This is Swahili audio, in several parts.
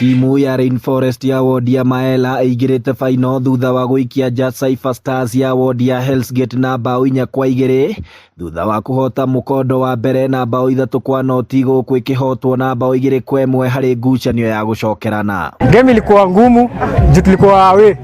Timu ya Rainforest ya wodi ya Maela ĩingĩrĩte final thutha wa gũikia nja Cypher Stars ya wodi ya Hell's Gate na bao 4-2 thutha wa kũhota mũkondo wa mbere na bao 3-0 gũkũ ĩkĩhotwo na bao 2-1 harĩ ngucanio ya gũcokerana. Game ilikuwa ngumu, juu tulikuwa away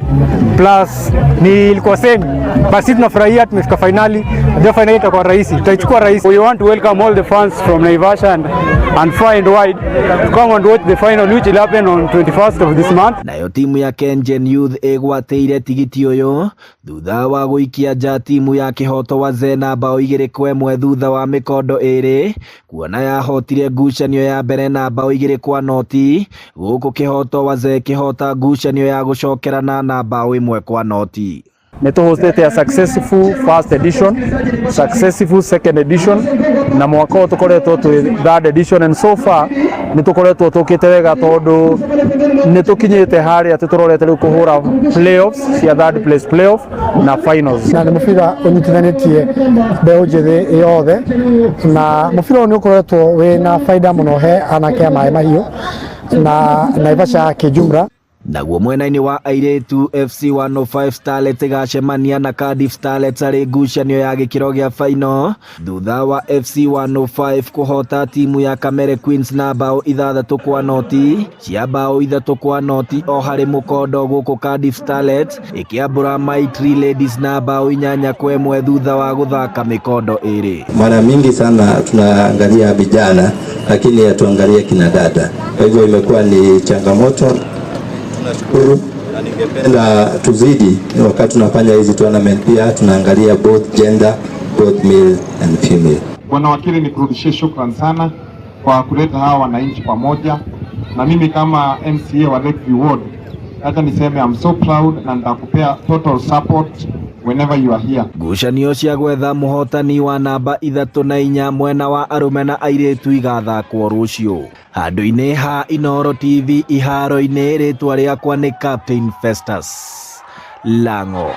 plus ni ilikuwa semi, basi tunafurahia tumefika finali, ndio finali itakuwa rahisi, tutaichukua rahisi. We want to welcome all the fans from Naivasha and far and wide to come and watch the final which will happen on 21st of this month. Nayo timu ya Kengen Youth ĩgwateire tigiti ũyũ thutha wa gũikia nja timu ya Kĩhoto Wazee na bao 2-1 thutha wa mĩkondo 2 kuona yahotire ngucanio ya mbere na bao 2-0 gũkũ Kĩhoto Wazee kĩhota ngucanio ya gũcokerana na bao 1-0. Neto hosted a successful first edition, successful second edition, na mwaka ũyũ tũkoretwo twĩ third edition, and so far nĩtũkoretwo tũkĩte wega tondũ nĩtũkinyĩte harĩa atĩ tũrorete rĩu kũhũra playoffs cia third place playoff na finals. Na nĩ mũbira ũnyitithanĩtie mbeũ njĩthĩ yothe, na mũbira ũyũ nĩũkoretwo wĩna faida mũno he anake a Maĩ Mahiũ na Naivasha kĩjumla. Naguo mwena-inĩ wa airĩtu FC 105 Starlets ĩgacemania na Cardiff Starlets harĩ ngucanio ya gĩkĩro gĩa final thutha wa FC 105 kũhota timu ya Kamere Queens na bao 6-0 cia bao 3-0 o harĩ mũkondo gũkũ Cardiff Starlets ĩkĩambũra Maitri Ladies na bao 8-1 thutha wa gũthaka mĩkondo 2. Mara mingi sana tunaangalia vijana lakini hatuangalia kina dada, kwa hivyo imekuwa ni changamoto. Nashukuru na ningependa tuzidi wakati tunafanya hizi tournament pia tunaangalia both gender, both male and female. Bwana wakili, nikurudishie shukrani sana kwa kuleta hawa wananchi pamoja, na mimi kama MCA wa Lakeview Ward hata niseme I'm so proud na nitakupea total support whenever you are here. Ngucanio cia gwetha mũhotani wa namba 3 na 4 mwena wa arume na airĩtu igathakwo rũciũ handũ-inĩ ha Inooro TV iharo-inĩ. Rĩtwa rĩakwa nĩ Captain Festus Lango.